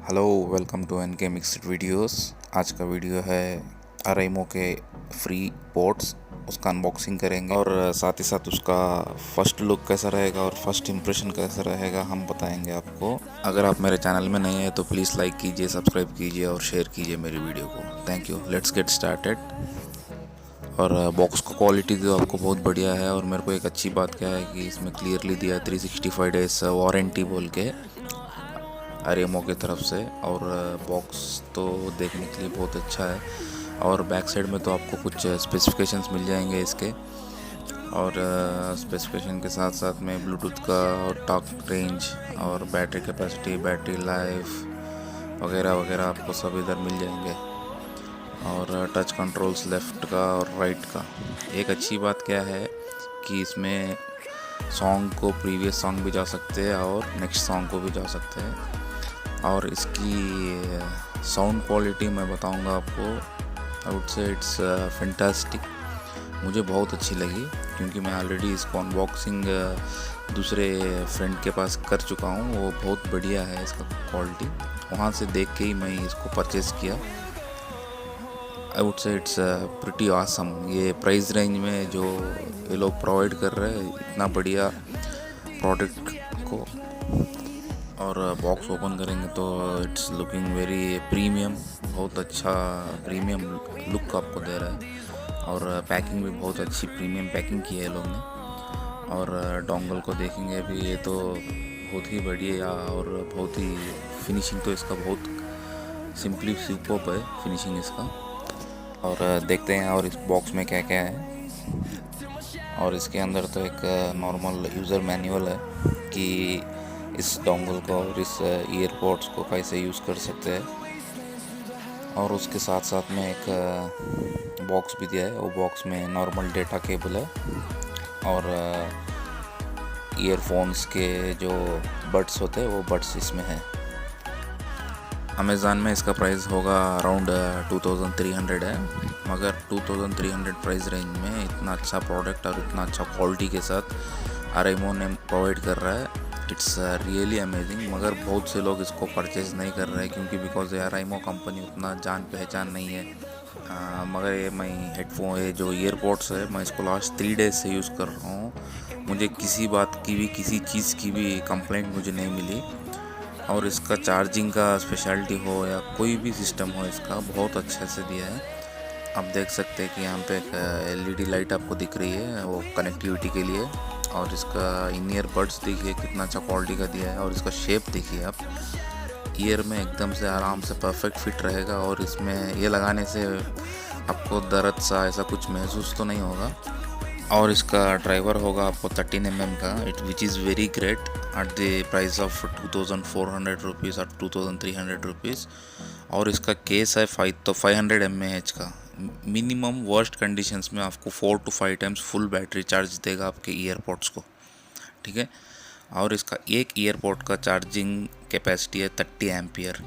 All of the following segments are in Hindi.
हेलो, वेलकम टू एन के मिक्सड वीडियोस। आज का वीडियो है अरेमो के फ्री पोर्ट्स, उसका अनबॉक्सिंग करेंगे और साथ ही साथ उसका फर्स्ट लुक कैसा रहेगा और फर्स्ट इंप्रेशन कैसा रहेगा हम बताएंगे आपको। अगर आप मेरे चैनल में नए हैं तो प्लीज़ लाइक कीजिए, सब्सक्राइब कीजिए और शेयर कीजिए मेरी वीडियो को। Thank you. Let's get started. और बॉक्स का क्वालिटी तो आपको बहुत बढ़िया है और मेरे को एक अच्छी बात क्या है कि इसमें क्लियरली दिया है 365 डेज वारंटी बोल के अरेमो की तरफ से। और बॉक्स तो देखने के लिए बहुत अच्छा है और बैक साइड में तो आपको कुछ स्पेसिफिकेशंस मिल जाएंगे इसके। और स्पेसिफिकेशन के साथ साथ में ब्लूटूथ का और टॉक रेंज और बैटरी कैपेसिटी, बैटरी लाइफ वगैरह वगैरह आपको सब इधर मिल जाएंगे। और टच कंट्रोल्स लेफ़्ट का और राइट का। एक अच्छी बात क्या है कि इसमें सॉन्ग को प्रीवियस सॉन्ग भी जा सकते हैं और नेक्स्ट सॉन्ग को भी जा सकते हैं। और इसकी साउंड क्वालिटी मैं बताऊंगा आपको। I would say it's fantastic. मुझे बहुत अच्छी लगी क्योंकि मैं ऑलरेडी इसको अनबॉक्सिंग दूसरे फ्रेंड के पास कर चुका हूँ। वो बहुत बढ़िया है इसका क्वालिटी। वहाँ से देख के ही मैं इसको परचेज़ किया। I would say it's pretty awesome. ये प्राइस रेंज में जो ये लोग प्रोवाइड कर रहे हैं इतना बढ़िया प्रोडक्ट को। और बॉक्स ओपन करेंगे तो इट्स लुकिंग वेरी प्रीमियम। बहुत अच्छा प्रीमियम लुक आपको दे रहा है और पैकिंग भी बहुत अच्छी प्रीमियम पैकिंग की है लोग ने। और डोंगल को देखेंगे भी, ये तो बहुत ही बढ़िया और बहुत ही फिनिशिंग तो इसका बहुत सिंपली सुपर्ब है फिनिशिंग इसका। और देखते हैं और इस बॉक्स में क्या क्या है। और इसके अंदर तो एक नॉर्मल यूज़र मैनुअल है कि इस डोंगल को और इस ईयरपोड्स को कैसे यूज़ कर सकते हैं। और उसके साथ साथ में एक बॉक्स भी दिया है। वो बॉक्स में नॉर्मल डेटा केबल है और ईयरफोन्स के जो बड्स होते हैं वो बड्स इसमें है। अमेज़ॉन में इसका प्राइस होगा अराउंड 2300 है, मगर 2300 प्राइस रेंज में इतना अच्छा प्रोडक्ट और इतना अच्छा क्वालिटी के साथ अरेमो ने प्रोवाइड कर रहा है। It's really amazing. मगर बहुत से लोग इसको परचेज़ नहीं कर रहे हैं क्योंकि बिकॉज अरेमो कंपनी उतना जान पहचान नहीं है। मगर ये मैं हेडफोन, ये जो ईयरपोड्स है, मैं इसको लास्ट 3 डेज से यूज़ कर रहा हूँ। मुझे किसी बात की भी, किसी चीज़ की भी कंप्लेंट मुझे नहीं मिली। और इसका चार्जिंग का स्पेशलिटी हो या कोई भी सिस्टम हो, इसका बहुत अच्छे से दिया है। आप देख सकते हैं कि यहाँ पे एक LED लाइट आपको दिख रही है, वो कनेक्टिविटी के लिए। और इसका इन ईयर बड्स देखिए कितना अच्छा क्वालिटी का दिया है। और इसका शेप देखिए आप, ईयर में एकदम से आराम से परफेक्ट फिट रहेगा। और इसमें ये लगाने से आपको दर्द सा ऐसा कुछ महसूस तो नहीं होगा। और इसका ड्राइवर होगा आपको 13 mm का, which is very great at the price of 2400 rupees और 2300 रुपीज़। और इसका केस है 500 mAh का। मिनिमम वर्स्ट कंडीशंस में आपको 4 to 5 times full battery charge देगा आपके ईयरपोड्स को, ठीक है। और इसका एक ईयरपोड का चार्जिंग कैपेसिटी है 30 ampere.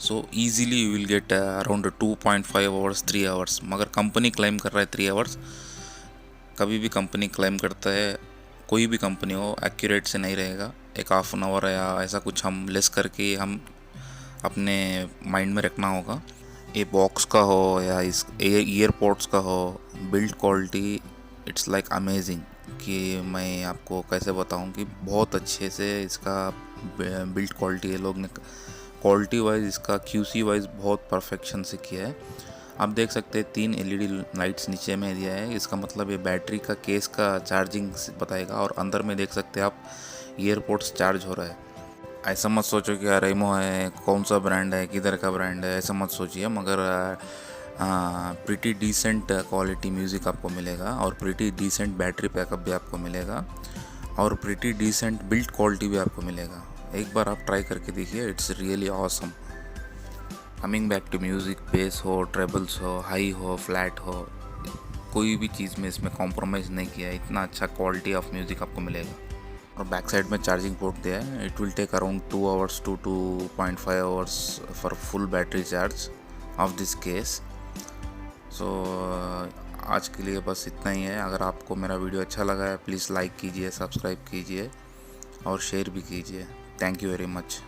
So easily you will get around 2.5 hours 3 hours. मगर कंपनी क्लेम कर रहा है 3 आवर्स। कभी भी कंपनी क्लेम करता है, कोई भी कंपनी हो, एक्यूरेट से नहीं रहेगा। एक हाफ एन आवर या ऐसा कुछ हम लेस करके हम अपने माइंड में रखना होगा। ये बॉक्स का हो या इस ईयरपोड्स का हो, build quality it's like amazing. कि मैं आपको कैसे बताऊं कि बहुत अच्छे से इसका बिल्ड क्वालिटी है। लोग ने क्वालिटी वाइज, इसका QC वाइज बहुत परफेक्शन से किया है। आप देख सकते हैं 3 LED लाइट्स नीचे में दिया है। इसका मतलब ये बैटरी का केस का चार्जिंग बताएगा। और अंदर में देख सकते हैं आप ईयरपोड्स चार्ज हो रहा है। ऐसा मत सोचो कि अरेमो है, कौन सा ब्रांड है, किधर का ब्रांड है, ऐसा मत सोचिए। मगर प्रिटी डिसेंट क्वालिटी म्यूज़िक आपको मिलेगा और प्रिटी डिसेंट बैटरी बैकअप भी आपको मिलेगा और प्रिटी डिसेंट बिल्ड क्वालिटी भी आपको मिलेगा। एक बार आप ट्राई करके देखिए, it's really awesome. Coming back to music, bass हो, ट्रेबल्स हो, हाई हो, फ्लैट हो, कोई भी चीज़ में इसमें कॉम्प्रोमाइज़ नहीं किया है। इतना अच्छा क्वालिटी ऑफ म्यूज़िक आपको मिलेगा। और बैक साइड में चार्जिंग पोर्ट दिया है। It will take around 2 hours to 2.5 hours for full battery charge of this case. So आज के लिए बस इतना ही है। अगर आपको मेरा वीडियो अच्छा लगा है, प्लीज़ लाइक कीजिए, सब्सक्राइब कीजिए और शेयर भी कीजिए। Thank you very much.